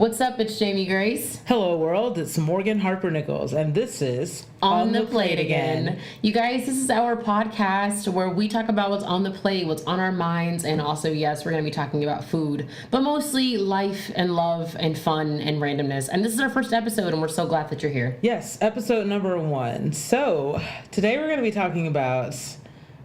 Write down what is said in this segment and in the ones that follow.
What's up? It's Jamie Grace. Hello, world. It's Morgan Harper Nichols, and this is On the Plate Again. You guys, this is our podcast where we talk about what's on the plate, what's on our minds, and also, yes, we're going to be talking about food, but mostly life and love and fun and randomness. And this is our first episode, and we're so glad that you're here. Yes, episode number 1. So, today we're going to be talking about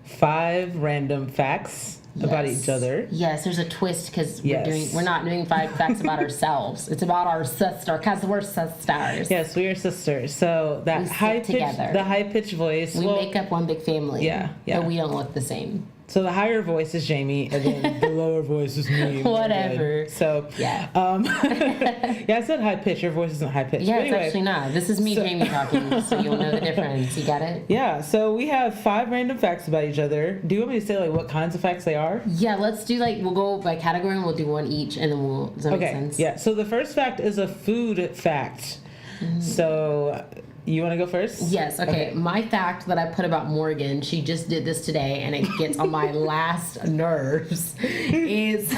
5 random facts about each other. Yes, there's a twist because we're not doing 5 facts about ourselves. It's about our sister because we're sisters. Yes, we are sisters. So that high pitched voice. We make up one big family. Yeah. But we don't look the same. So the higher voice is Jamie, and then the lower voice is me. Whatever. So yeah. I said high pitch. Your voice isn't high pitch. Yeah, anyway, it's actually not. This is me, Jamie, talking, so you'll know the difference. You got it? Yeah. So we have 5 random facts about each other. Do you want me to say what kinds of facts they are? Yeah. Let's do we'll go by category and we'll do one each, and then does that make sense? Yeah. So the first fact is a food fact. Mm-hmm. So. You want to go first? Yes. Okay. My fact that I put about Morgan, she just did this today, and it gets on my last nerves, is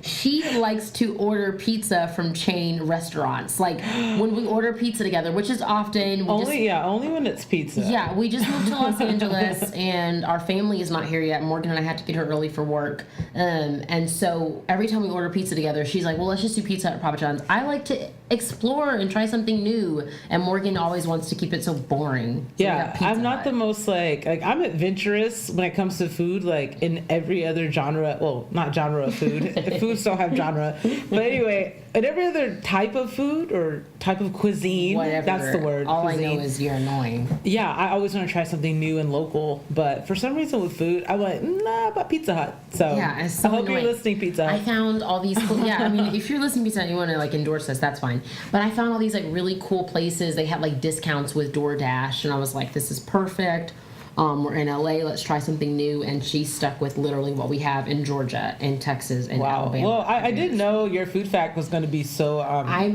she likes to order pizza from chain restaurants. Like, when we order pizza together, which is often... only when it's pizza. Yeah, we just moved to Los Angeles, and our family is not here yet. Morgan and I had to get her early for work. And so every time we order pizza together, she's like, well, let's just do pizza at Papa John's. I like to explore and try something new, and Morgan always wants to keep it so boring. So I'm not the most I'm adventurous when it comes to food, like in every other genre. Well, not genre of food. Foods don't have genre. But anyway, in every other type of food or type of cuisine, whatever. That's the word. All cuisine. I know is you're annoying. Yeah, I always want to try something new and local, but for some reason with food, I'm like, nah, about Pizza Hut. So, yeah, it's so I hope annoying. You're listening, Pizza Hut. I found all these cool, I mean, if you're listening to Pizza Hut and you want to endorse us, that's fine. But I found all these really cool places. They had discounts with DoorDash, and I was like, this is perfect. We're in LA, let's try something new, and she stuck with literally what we have in Georgia and Texas and Alabama. Well, I didn't know your food fact was going to be so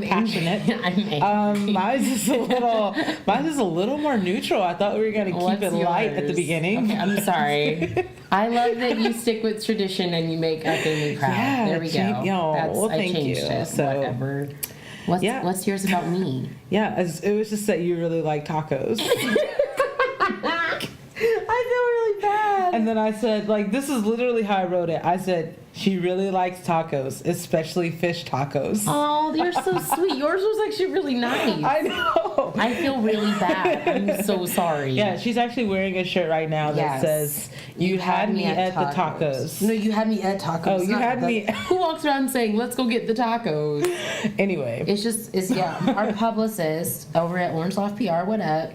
passionate. Mine's is a little more neutral. I thought we were going to keep it light at the beginning. Okay, I'm sorry. I love that you stick with tradition and you make our family proud. Yeah, there we go. Thank you. It. So, whatever. What's yours about me? Yeah, it was just that you really like tacos. I feel really bad. And then I said, this is literally how I wrote it. I said, she really likes tacos, especially fish tacos. Oh, you're so sweet. Yours was actually really nice. I know. I feel really bad. I'm so sorry. Yeah, she's actually wearing a shirt right now that says, you had me at the tacos. No, you had me at tacos. Oh, you had me. Who walks around saying, let's go get the tacos? Anyway. Our publicist over at Orange Loft PR, what up?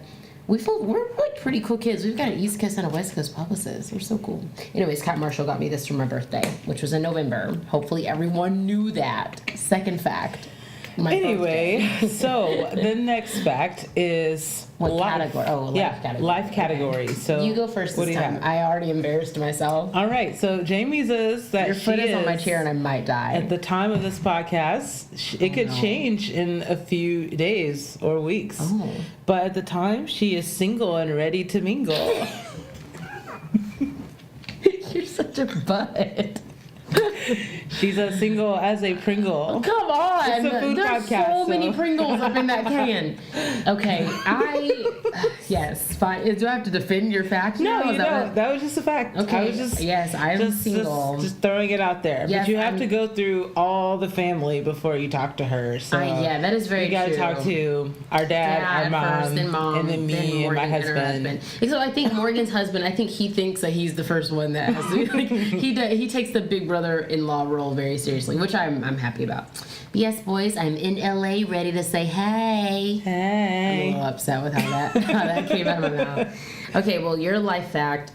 We're pretty cool kids. We've got an East Coast and a West Coast publicist. We're so cool. Anyways, Kat Marshall got me this for my birthday, which was in November. Hopefully everyone knew that. Second fact. So the next fact is category? Oh, life category. Life category. So you go first this time. I already embarrassed myself. All right. So Jamie's is that your foot is on my chair and I might die. At the time of this podcast, it could change in a few days or weeks. Oh. But at the time, she is single and ready to mingle. You're such a butt. She's as single as a Pringle. Come on. It's a food There's podcast, so many Pringles up in that can. Okay. Yes, fine. Do I have to defend your fact now? No, you don't. That was just a fact. Okay. I was just, I'm single. Just throwing it out there. Yes, but you have to go through all the family before you talk to her. So that is very true. You got to talk to our dad, our mom, first, then mom, and then me and my husband. So I think Morgan's husband, he thinks that he's the first one that has to, he takes the big brother-in-law role very seriously, which I'm happy about. But yes, boys, I'm in LA ready to say hey. Hey. I'm a little upset with how that came out of my mouth. Okay, well, your life fact,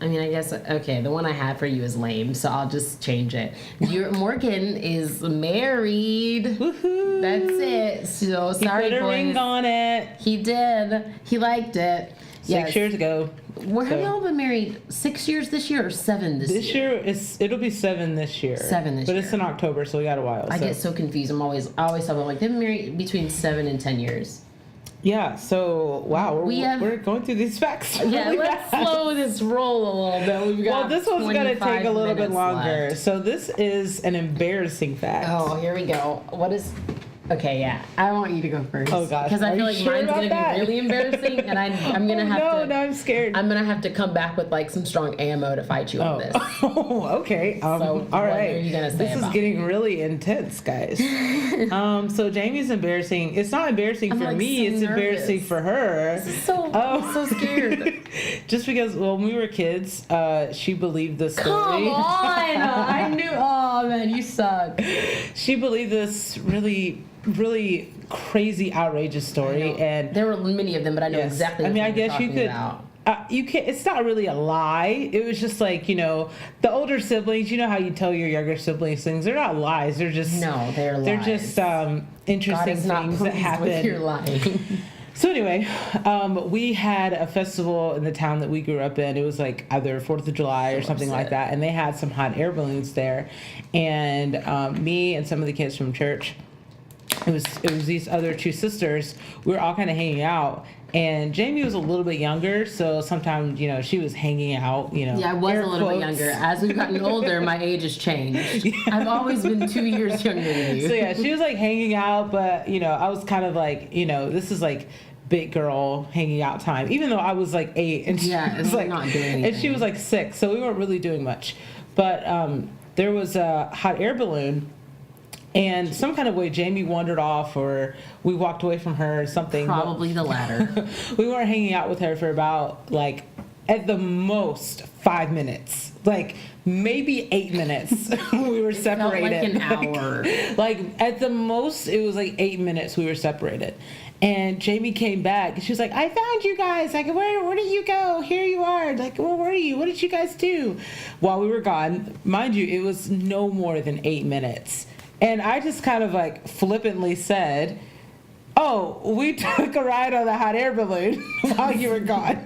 I guess, the one I had for you is lame, so I'll just change it. Morgan is married. Woohoo. That's it. So, sorry, he put a ring on it. He did. He liked it. 6 years ago. Have y'all been married 6 years this year or 7 this year? This year, it'll be 7 this year. 7 this year. year. But it's in October, so we got a while. I get so confused. I always tell them, they've been married between 7 and 10 years. Yeah, so, wow, we're going through these facts really let's fast. slow this roll a little bit. We've got this one's going to take a little bit longer. Left. So this is an embarrassing fact. Oh, here we go. What is... Okay, yeah. I want you to go first. Oh, gosh. Because I Are feel you like sure mine's about going to that? be really embarrassing, and I'm going to have to. No, I'm scared. I'm gonna have to come back with like some strong ammo to fight you on this. Oh, okay. So, all what right. are you gonna say This is about getting really intense, guys. So Jamie's embarrassing. It's not embarrassing I'm, for like, me. so It's embarrassing nervous. for her. I'm so scared. Just because when we were kids, she believed this story. Come on! I knew. Oh man, you suck. She believed this really, really crazy, outrageous story, and There were many of them, but I know yes. exactly. I mean, what I you're guess you talking could. About. You can't. It's not really a lie. It was just like, the older siblings. You know how you tell your younger siblings things. They're not lies. They're just They're lies. They're just God interesting is not things that pleased with your happen. lying. So anyway, we had a festival in the town that we grew up in. It was like either 4th of July or something like that, and they had some hot air balloons there. And me and some of the kids from church, it was these other two sisters. We were all kind of hanging out. And Jamie was a little bit younger, so sometimes, she was hanging out, Yeah, I was a little bit younger. As we've gotten older, my age has changed. Yeah. I've always been 2 years younger than you. So yeah, she was like hanging out, but, I was kind of like, this is like big girl hanging out time, even though I was like 8 and she was like not doing anything. And she was like 6, so we weren't really doing much. But there was a hot air balloon. And some kind of way Jamie wandered off, or we walked away from her or something. Probably the latter. We weren't hanging out with her for about, like, at the most 5 minutes. Like, maybe 8 minutes we were separated. Felt like an hour. Like, at the most, it was like 8 minutes we were separated. And Jamie came back, and she was like, I found you guys. Like, where did you go? Here you are. Like, where were you? What did you guys do? While we were gone, mind you, it was no more than 8 minutes. And I just kind of like flippantly said, oh, we took a ride on the hot air balloon while you were gone.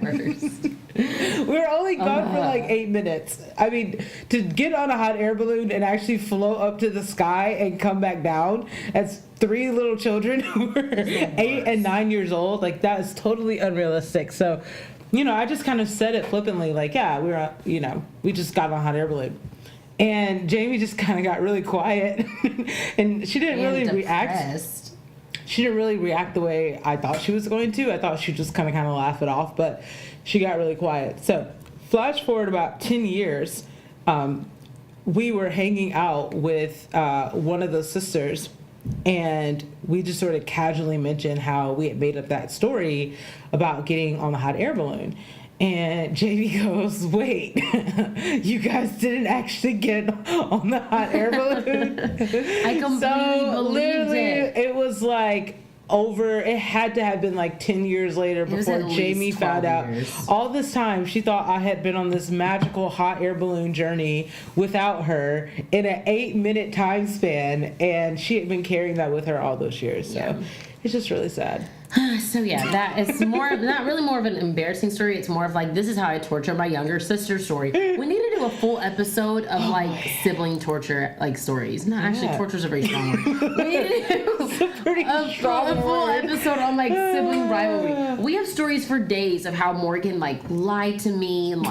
We were only gone for like 8 minutes. I mean, to get on a hot air balloon and actually float up to the sky and come back down as 3 little children who were 8 and 9 years old, like that is totally unrealistic. So, I just kind of said it flippantly, like, yeah, we just got on a hot air balloon. And Jamie just kind of got really quiet, and she didn't really react. She didn't really react the way I thought she was going to. I thought she'd just kind of laugh it off, but she got really quiet. So, flash forward about 10 years, we were hanging out with one of the sisters, and we just sort of casually mentioned how we had made up that story about getting on the hot air balloon. And Jamie goes, wait, you guys didn't actually get on the hot air balloon? I completely believed it. It was like it had to have been like 10 years later before Jamie found out. All this time, she thought I had been on this magical hot air balloon journey without her in an 8-minute time span, and she had been carrying that with her all those years. So it's just really sad. So yeah, that is not really more of an embarrassing story. It's more of like, this is how I torture my younger sister story. We need to do a full episode of sibling torture stories. No, actually, torture is a very strong word. We need to do a full episode on sibling rivalry. We have stories for days of how Morgan lied to me and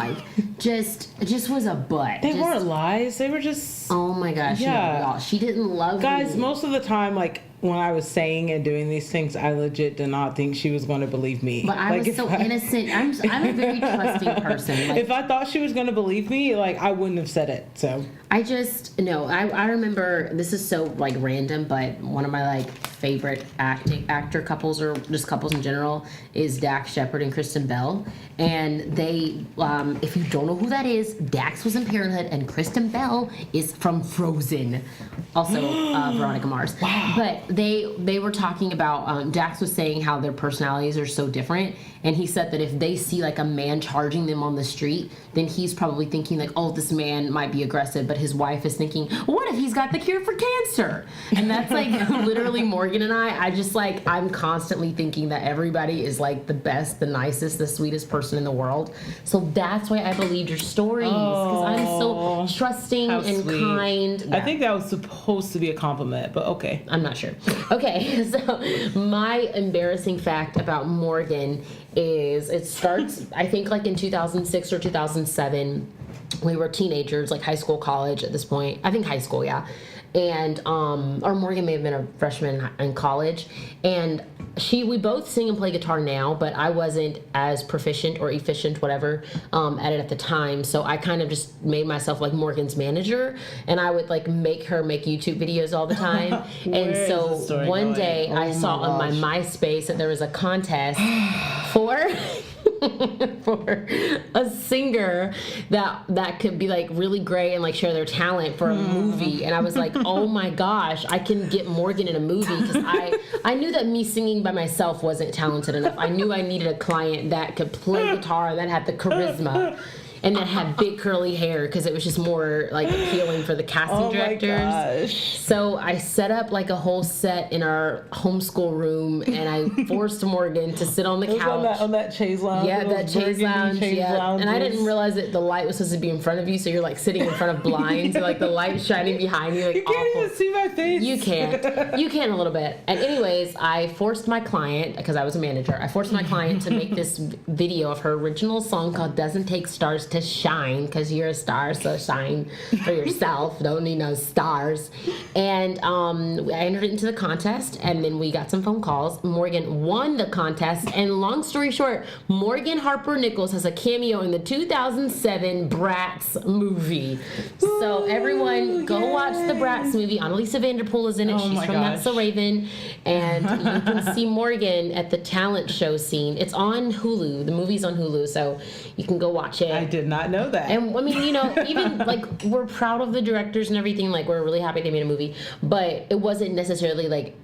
just was a butt. They weren't lies. They were just. Oh my gosh! Yeah. No, she didn't love Guys, me. most of the time, when I was saying and doing these things, I legit did not think she was going to believe me. But I was so innocent. I'm a very trusting person. If I thought she was going to believe me, I wouldn't have said it. So I remember, this is so random, but one of my favorite actor couples, or just couples in general, is Dax Shepard and Kristen Bell. And they, if you don't know who that is, Dax was in Parenthood and Kristen Bell is from Frozen. Also Veronica Mars. Wow. But they were talking about, Dax was saying how their personalities are so different, and he said that if they see a man charging them on the street, then he's probably thinking oh, this man might be aggressive, but his wife is thinking, what if he's got the cure for cancer? And that's literally Morgan and I just I'm constantly thinking that everybody is the best, the nicest, the sweetest person in the world. So that's why I believed your stories, because I'm so trusting and kind. Yeah. I think that was supposed to be a compliment, but okay. I'm not sure. Okay, so my embarrassing fact about Morgan is, it starts, I think in 2006 or 2007. We were teenagers, high school, college at this point. I think high school, yeah. and or Morgan may have been a freshman in college, and we both sing and play guitar now, but I wasn't as proficient or efficient, whatever, at it at the time. So I kind of just made myself like Morgan's manager, and I would like make her make YouTube videos all the time. And so one day I saw on my MySpace that there was a contest for for a singer that could be like really great and like share their talent for a movie. And I was like, oh my gosh, I can get Morgan in a movie, because I knew that me singing by myself wasn't talented enough. I knew I needed a client that could play guitar and that had the charisma and that had big curly hair, because it was just more like appealing for the casting directors. My gosh. So I set up like a whole set in our homeschool room, and I forced Morgan to sit on the couch. On that chaise lounge. Yeah, that chaise lounge. Yeah. And I didn't realize that the light was supposed to be in front of you, so you're like sitting in front of blinds, and like the light shining behind you. Like, you can't even see my face. You can't. You can a little bit. And anyways, I forced my client, because I was a manager, I forced my client to make this video of her original song called Doesn't Take Stars to Shine, because you're a star, so shine for yourself. Don't need no stars. And I entered it into the contest, and then we got some phone calls. Morgan won the contest, and long story short, Morgan Harper Nichols has a cameo in the 2007 Bratz movie. So everyone, go watch the Bratz movie. Annalisa Vanderpool is in it. She's from That's So Raven. And you can see Morgan at the talent show scene. It's on Hulu. The movie's on Hulu, so you can go watch it. I did not know that. And I mean, you know, even like we're proud of the directors and everything. Like, we're really happy they made a movie, but it wasn't necessarily like,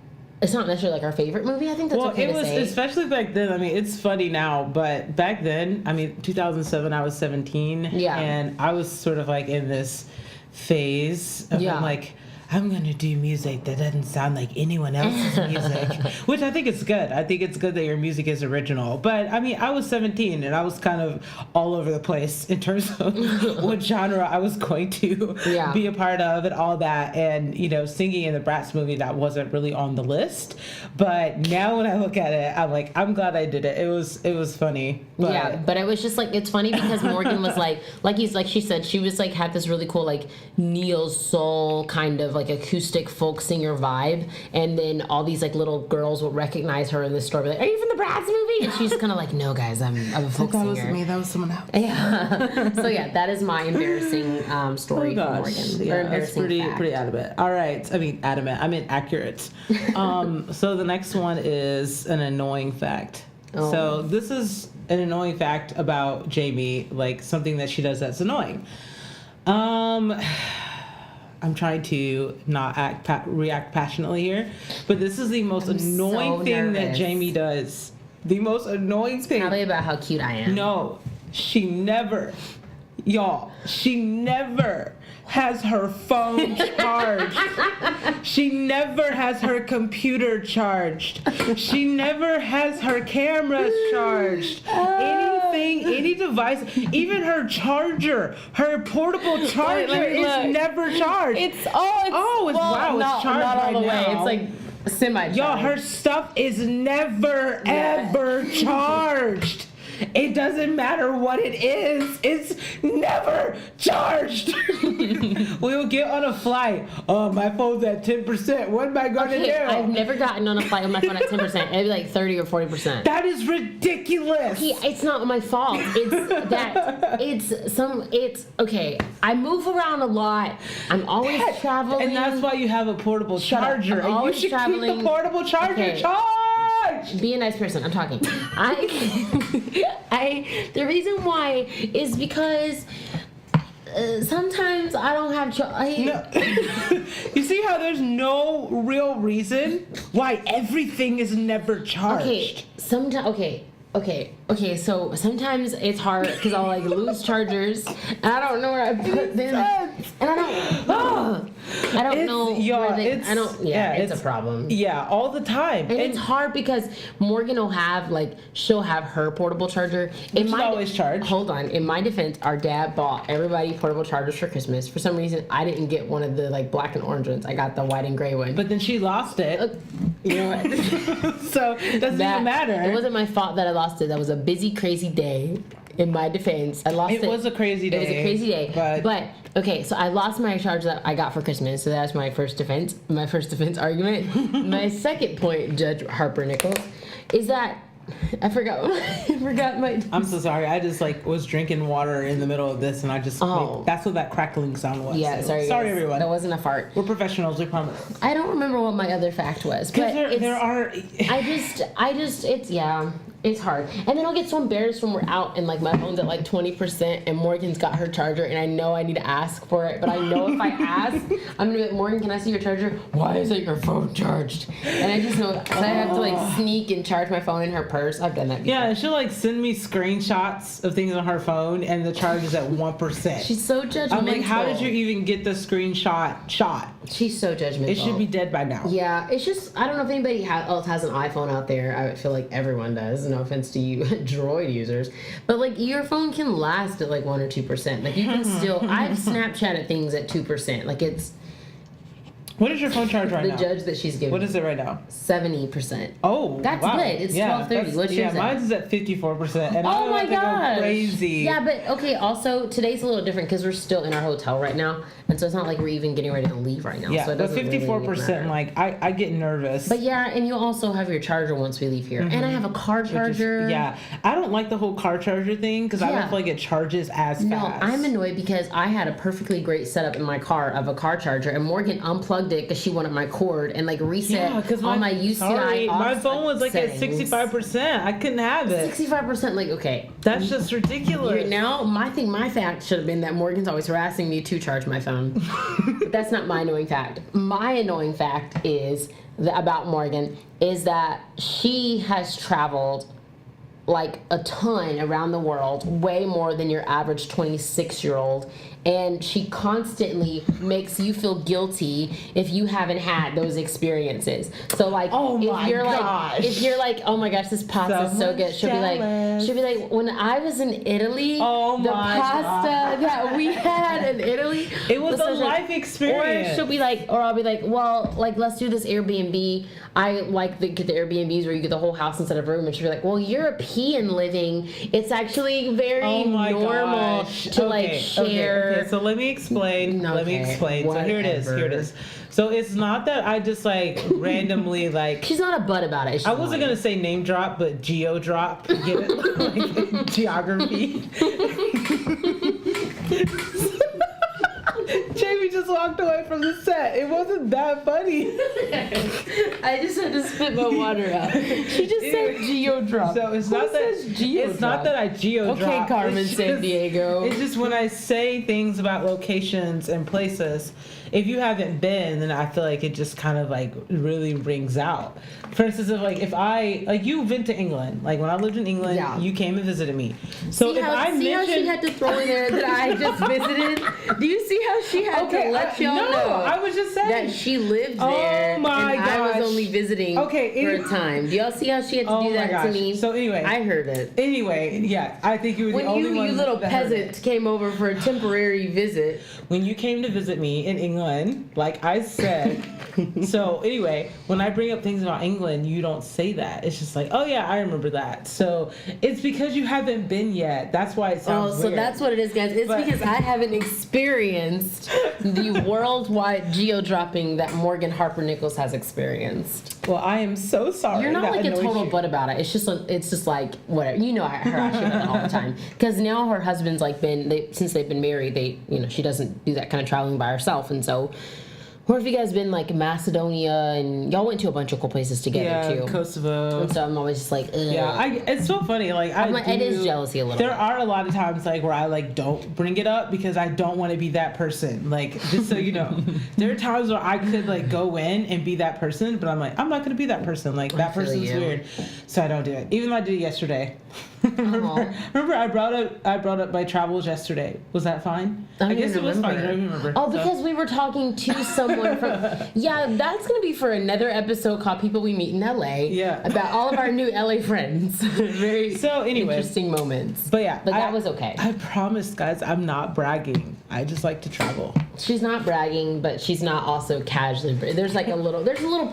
it's not necessarily like our favorite movie. I think that's okay to say. Well, it was, especially back then. I mean, it's funny now, but back then, I mean, 2007, I was 17. Yeah. And I was sort of like in this phase of like, I'm going to do music that doesn't sound like anyone else's music, which I think is good. I think it's good that your music is original. But, I mean, I was 17, and I was kind of all over the place in terms of what genre I was going to be a part of and all that. And, you know, singing in the Bratz movie, that wasn't really on the list. But now when I look at it, I'm like, I'm glad I did it. It was funny. But yeah, but it was just like, it's funny because Morgan was like she said, she was like, had this really cool like neo soul kind of like acoustic folk singer vibe, and then all these like little girls will recognize her in the store, be like, are you from the Bratz movie? And she's kind of like, no guys, I'm a folk singer. That wasn't me, that was someone else. Yeah. So yeah, that is my embarrassing story for Morgan. Yeah, that's pretty adamant. All right, I mean adamant, I mean accurate. So the next one is an annoying fact. So this is an annoying fact about Jamie, like something that she does that's annoying. I'm trying to not react passionately here, but this is the most annoying thing that Jamie does. The most annoying thing. Probably about how cute I am. No, she never has her phone charged. She never has her computer charged. She never has her cameras charged. Anything, any device, even her charger, her portable charger is never charged. It's charged not all the way. It's like semi-charged. Yo, her stuff is never ever charged. It doesn't matter what it is. It's never charged. We'll get on a flight. Oh, my phone's at 10%. What am I going to do? I've never gotten on a flight with my phone at 10%. It'd be like 30 or 40%. That is ridiculous. It's not my fault. It's okay. I move around a lot. I'm always traveling. And that's why you have a portable charger. I'm always you should traveling. keep the portable charger charged. Be a nice person. I'm talking. The reason why is because sometimes I don't have You see how there's no real reason why everything is never charged? Okay, so sometimes it's hard because I'll like lose chargers and I don't know where I put them, and I don't know where they. It's a problem. Yeah, all the time, and it's hard because Morgan will have she'll have her portable charger. Which is always charged. Hold on, in my defense, our dad bought everybody portable chargers for Christmas. For some reason, I didn't get one of the black and orange ones. I got the white and gray one. But then she lost it. You know what? So it doesn't even matter. It wasn't my fault that I lost it. That was a busy, crazy day. in my defense, I lost it. It was a crazy day. It was a crazy day. But okay, so I lost my charger that I got for Christmas. So that's my first defense argument. My second point, Judge Harper Nichols, is that I forgot my. I'm so sorry. I just was drinking water in the middle of this, and I just that's what that crackling sound was. Yeah, so. sorry Sorry, everyone. That wasn't a fart. We're professionals. We promise. I don't remember what my other fact was, but there are. It's hard. And then I'll get so embarrassed when we're out and my phone's at 20% and Morgan's got her charger and I know I need to ask for it, but I know if I ask, I'm gonna be like, Morgan, can I see your charger? Why isn't your phone charged? And I just know, so I have to sneak and charge my phone in her purse. I've done that before. Yeah, she'll send me screenshots of things on her phone and the charge is at 1%. She's so judgmental. I'm like, how did you even get the screenshot shot? She's so judgmental. It should be dead by now. Yeah, it's just, I don't know if anybody else has an iPhone out there. I feel like everyone does. No offense to you Droid users. But your phone can last at 1 or 2%. You can still, I've Snapchatted things at 2%. It's... What is your phone charge right now? The judge that she's giving. What is it right now? 70%. Oh, that's wow. good. It's 12:30. What's yours? Mine's is at 54%. And oh my gosh, crazy. Yeah, but okay. Also, today's a little different because we're still in our hotel right now, and so it's not like we're even getting ready to leave right now. Yeah, so it but doesn't 54%. Really I get nervous. But yeah, and you also have your charger once we leave here, and I have a car charger. I don't like the whole car charger thing because I don't feel like it charges as fast. No, I'm annoyed because I had a perfectly great setup in my car of a car charger, and Morgan unplugged it because she wanted my cord and reset all my UCI. Sorry, my phone was at 65%. I couldn't have it. 65%. Okay, that's just ridiculous. Now my fact should have been that Morgan's always harassing me to charge my phone. But that's not my annoying fact. My annoying fact is about Morgan is that she has traveled a ton around the world, way more than your average 26-year-old. And she constantly makes you feel guilty if you haven't had those experiences. So if you're oh my gosh, this pasta is so good, she'll be like, when I was in Italy, the pasta that we had in Italy, it was a life experience. Or she'll be I'll be well, let's do this Airbnb. I get the Airbnbs where you get the whole house instead of a room, and she'll be well, European living, it's actually very normal to share. Okay, so let me explain. Whatever. So here it is. So it's not that I just randomly She's not a butt about it. I wasn't gonna say name drop, but geo drop. Get it? Geography. Jamie just walked away from the set. It wasn't that funny. I just had to spit my water out. She just said geo drop. So it's not that I geo drop. Okay, Carmen Sandiego. It's just when I say things about locations and places, if you haven't been, then I feel like it just kind of really rings out. For instance, if I you've been to England, when I lived in England, you came and visited me. So how she had to throw in there that I just visited? Do you see how she had to let y'all know? I was just saying that she lived there. Oh my gosh. I was only visiting for a time. Do y'all see how she had to do that to me? So anyway, I heard it. Anyway, yeah, I think you were the only one. You little peasant came over for a temporary visit. When you came to visit me in England, like I said. So anyway, when I bring up things about England, you don't say that. It's just oh yeah, I remember that. So it's because you haven't been yet. That's why it sounds weird. So that's what it is, guys. It's because I haven't experienced the worldwide geo-dropping that Morgan Harper Nichols has experienced. Well, I am so sorry. You're not a total butt about it. It's just whatever. You know her actually all the time. Because now her husband's since they've been married, she doesn't do that kind of traveling by herself, and so. Or if you guys been Macedonia, and y'all went to a bunch of cool places together too. Kosovo. And so I'm always just ugh. Yeah, it's so funny. It is jealousy a little. There are a lot of times where I don't bring it up because I don't want to be that person. Just so you know, there are times where I could go in and be that person, but I'm I'm not gonna be that person. That person's weird, so I don't do it. Even though I did it yesterday. remember I brought up my travels yesterday. Was that fine? I guess it was fine. I don't remember. Oh, because we were talking to someone from. Yeah, that's gonna be for another episode called "People We Meet in LA." Yeah. About all of our new LA friends. Very interesting moments. But yeah, that was okay. I promise, guys, I'm not bragging. I just like to travel. She's not bragging, but she's not also casually. There's a little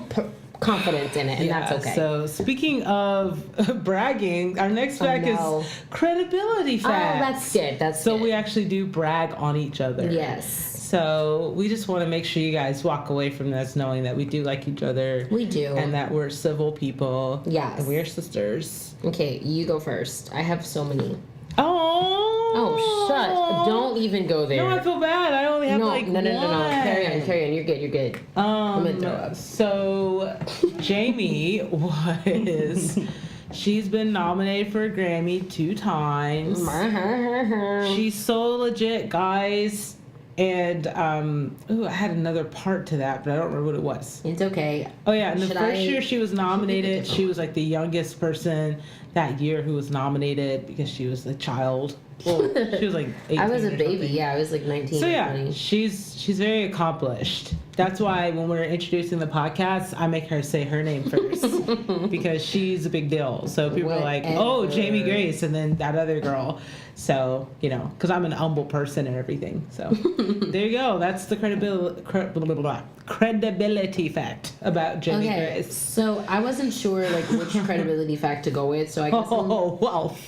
confidence in it, and that's okay. So speaking of bragging, our next fact is credibility fact. Oh, that's good. That's so good. we actually do brag on each other. Yes. So we just want to make sure you guys walk away from this knowing that we do like each other. We do. And that we're civil people. Yes. And we are sisters. Okay, you go first. I have so many. Oh, shut. Don't even go there. No, I feel bad. I only have no. one. Carry on. You're good. I'm gonna throw up. So Jamie she's been nominated for a Grammy 2 times. She's so legit, guys. And I had another part to that, but I don't remember what it was. It's okay. Oh yeah, in the first year she was nominated, she was like the youngest person that year who was nominated because she was a child. Well, she was like 18 I was a baby. Something. Yeah, I was like 19. So yeah, 20. she's very accomplished. That's why when we're introducing the podcast, I make her say her name first because she's a big deal. So people are like, "Oh, Jamie Grace," and then that other girl. So because I'm an humble person and everything. So there you go. That's the credibility fact about Jamie Grace. So I wasn't sure like which credibility fact to go with. So I guess.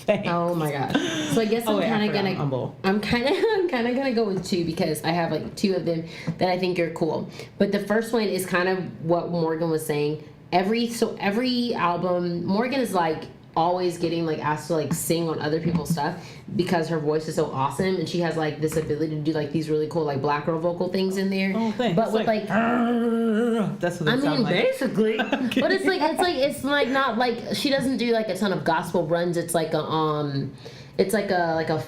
Thanks. Oh my gosh. So I guess I'm kind of gonna. Humble. I'm kind of gonna go with 2 because I have like 2 of them that I think are cool. But the first one is kind of what Morgan was saying. Every album, Morgan is like always getting like asked to like sing on other people's stuff because her voice is so awesome and she has like this ability to do like these really cool like black girl vocal things in there. Oh, thanks. But with like that's what it sounds like. Basically. But it's like not like she doesn't do like a ton of gospel runs. It's like a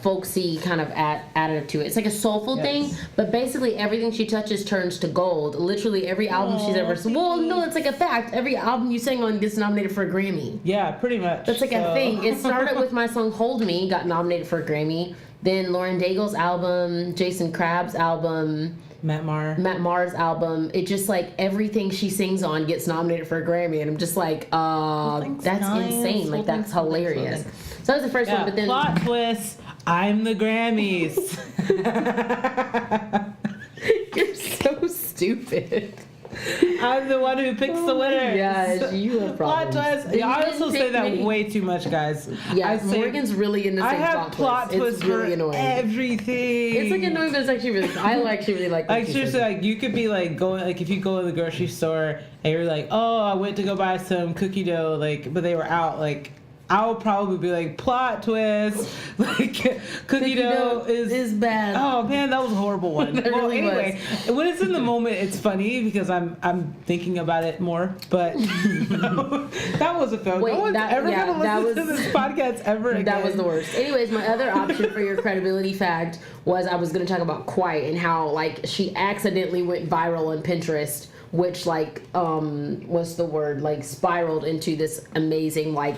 folksy kind of additive to it. It's like a soulful thing, but basically everything she touches turns to gold. Literally every album she's ever. Well, no, it's like a fact. Every album you sing on gets nominated for a Grammy. Yeah, pretty much. That's like a thing. It started with my song "Hold Me," got nominated for a Grammy. Then Lauren Daigle's album, Jason Crabb's album, Matt Maher's album. It just like everything she sings on gets nominated for a Grammy, and I'm just like, that's insane. Like that's hilarious. So that was the first one, but then plot twist. I'm the Grammys. You're so stupid. I'm the one who picks the winner. Yeah, you have problems. Plot twist. Yeah, I also say that way too much, guys. Yeah, Morgan's really into saying I have plot twists it's really annoying. Everything. It's like annoying, but it's actually really. I actually really like. Like seriously, like you could be like going, like if you go to the grocery store and you're like, oh, I went to go buy some cookie dough, like, but they were out, like. I would probably be like, plot twist, like cookie dough is bad. Oh man, that was a horrible one. Well, really anyway, when it's in the moment, it's funny because I'm thinking about it more. But that was a fail. No one's ever gonna listen to this podcast ever again. That was the worst. Anyways, my other option for your credibility fact was I was going to talk about Quiet and how like she accidentally went viral on Pinterest, which like what's the word, like spiraled into this amazing like.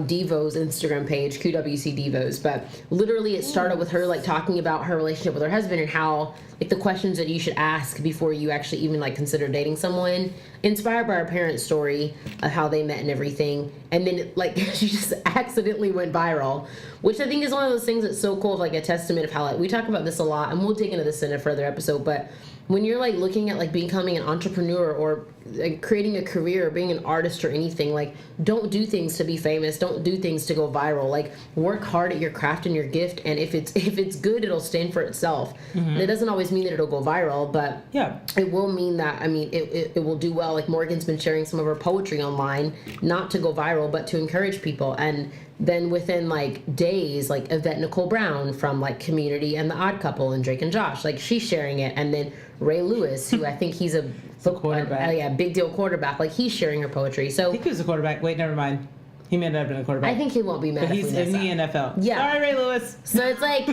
Devo's Instagram page, QWC Devos, but literally it started with her like talking about her relationship with her husband and how like the questions that you should ask before you actually even like consider dating someone, inspired by her parents' story of how they met and everything. And then like she just accidentally went viral, which I think is one of those things that's so cool, of like a testament of how like we talk about this a lot, and we'll dig into this in a further episode, but when you're like looking at like becoming an entrepreneur or like creating a career or being an artist or anything, like don't do things to be famous, don't do things to go viral. Like work hard at your craft and your gift, and if it's good, it'll stand for itself. Mm-hmm. And it doesn't always mean that it'll go viral, but it will mean that, I mean, it will do well. Like Morgan's been sharing some of her poetry online, not to go viral, but to encourage people. And then within like days, like Yvette Nicole Brown from like Community and The Odd Couple and Drake and Josh, like she's sharing it. And then Ray Lewis, who I think he's a quarterback. Big deal quarterback, like he's sharing her poetry. So I think he was a quarterback. Wait, never mind. He may not have been a quarterback. I think he won't be mad. But he's in the NFL. Yeah. Sorry, Ray Lewis. So it's like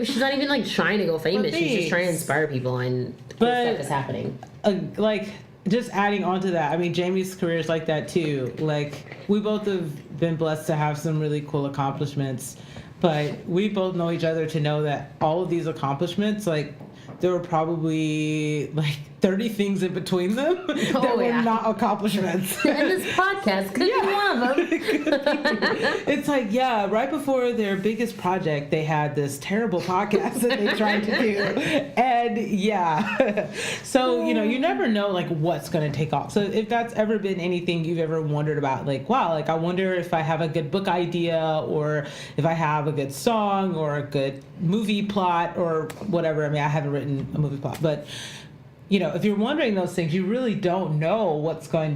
she's not even like trying to go famous. She's just trying to inspire people, and cool stuff is happening. Like just adding on to that, I mean, Jamie's career is like that too. Like we both have been blessed to have some really cool accomplishments, but we both know each other to know that all of these accomplishments, like there were probably like 30 things in between them that were not accomplishments. And this podcast could be one of them. It's like, right before their biggest project, they had this terrible podcast that they tried to do. And so, you never know like what's going to take off. So if that's ever been anything you've ever wondered about, like, wow, like I wonder if I have a good book idea or if I have a good song or a good movie plot or whatever. I mean, I haven't written a movie plot, but if you're wondering those things, you really don't know what's really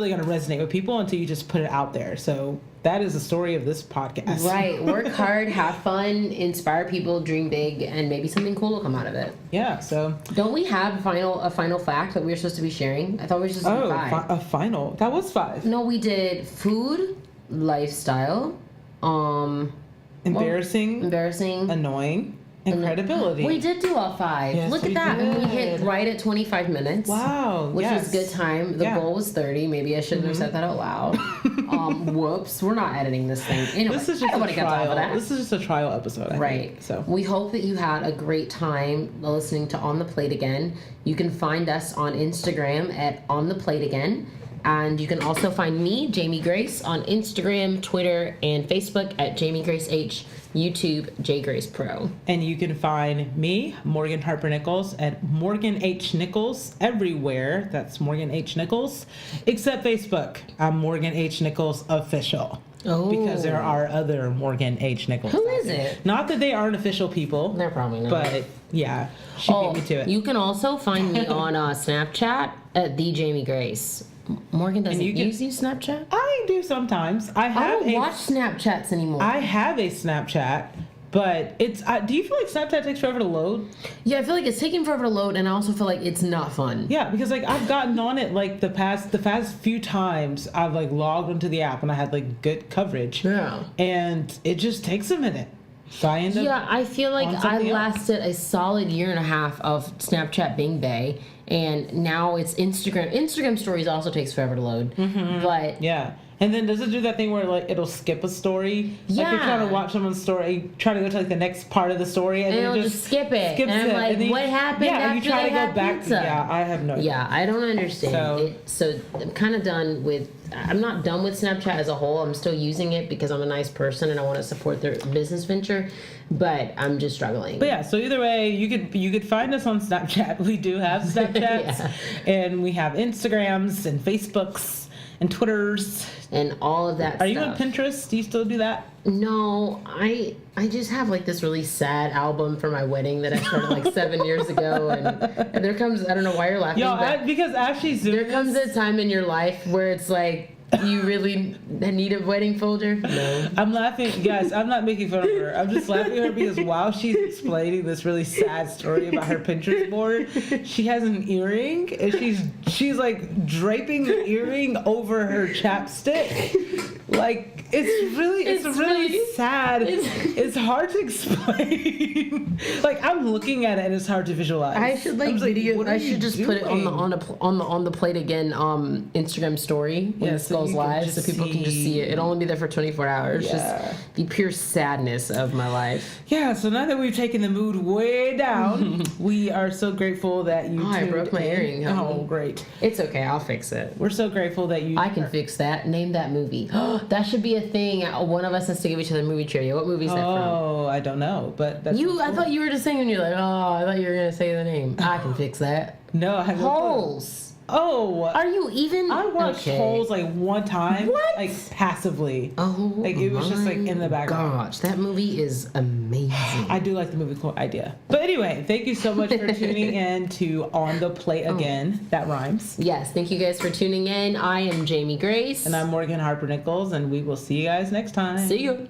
going to resonate with people until you just put it out there. So that is the story of this podcast. Right. Work hard, have fun, inspire people, dream big, and maybe something cool will come out of it. Yeah. So don't we have a final fact that we were supposed to be sharing? I thought we were supposed to be 5. A final. That was 5. No, we did food, lifestyle, embarrassing, annoying, and credibility. We did do all 5. Yes, Look at that. did. And we hit right at 25 minutes. Wow. Which was good time. The goal was 30. Maybe I shouldn't have said that out loud. Whoops. We're not editing this thing. Anyway, this is just a trial. This is just a trial episode. I think, so we hope that you had a great time listening to On the Plate Again. You can find us on Instagram at On the Plate Again. And you can also find me, Jamie Grace, on Instagram, Twitter, and Facebook at Jamie Grace H, YouTube, J Grace Pro. And you can find me, Morgan Harper Nichols, at Morgan H. Nichols everywhere. That's Morgan H. Nichols, except Facebook. I'm Morgan H. Nichols Official. Oh. Because there are other Morgan H. Nichols. Who is it? Not that they aren't official people. They're probably not. But, she beat me to it. You can also find me on Snapchat at the Jamie Grace. Morgan doesn't use Snapchat? I do sometimes. I don't watch Snapchats anymore. I have a Snapchat, but it's... do you feel like Snapchat takes forever to load? Yeah, I feel like it's taking forever to load, and I also feel like it's not fun. Yeah, because like I've gotten on it like the past few times I've like logged into the app and I had like good coverage. Yeah. And it just takes a minute. So I end up I feel like I lasted a solid 1.5 years of Snapchat Bing Bay, and now it's Instagram. Instagram stories also takes forever to load. Mm-hmm. But and then does it do that thing where like it'll skip a story? Yeah. Like you're trying to watch someone's story, trying to go to like the next part of the story, and it'll just skip it. And I'm like, and then what happened after you try they to had go back pizza? I have no idea. Yeah, I don't understand. So I'm kind of done with... I'm not done with Snapchat as a whole. I'm still using it because I'm a nice person and I want to support their business venture, but I'm just struggling. But so either way, you could find us on Snapchat. We do have Snapchats, and we have Instagrams and Facebooks and Twitters and all of that. Are you on Pinterest? Do you still do that? No, I just have like this really sad album for my wedding that I started like 7 years ago, and there comes, I don't know why you're laughing. Because Ashley there comes a time in your life where it's like you really need a wedding folder. No, I'm laughing, guys. I'm not making fun of her. I'm just laughing at her because while she's explaining this really sad story about her Pinterest board, she has an earring and she's like draping the earring over her chapstick. Like it's really sad. It's hard to explain. Like I'm looking at it and it's hard to visualize. I should I should just put it on the Plate Again Instagram story when this goes live so people can just see it. It'll only be there for 24 hours. Yeah. Just the pure sadness of my life. Yeah. So now that we've taken the mood way down, we are so grateful that you. I broke my earring. Oh, great. It's okay. I'll fix it. We're so grateful that you. I can fix that. Name that movie. That should be a thing. One of us has to give each other movie trivia. What movie is that from? Oh, I don't know, but that's you. Cool. I thought you were just saying, and you're like, oh, I thought you were gonna say the name. I can fix that. No, I haven't. Holes. Oh, are you even? I watched Holes like one time, like passively. Oh, like it was just like in the background. Gosh, that movie is amazing. I do like the movie idea. But anyway, thank you so much for tuning in to On the Plate Again. That rhymes. Yes, thank you guys for tuning in. I am Jamie Grace, and I'm Morgan Harper Nichols, and we will see you guys next time. See you.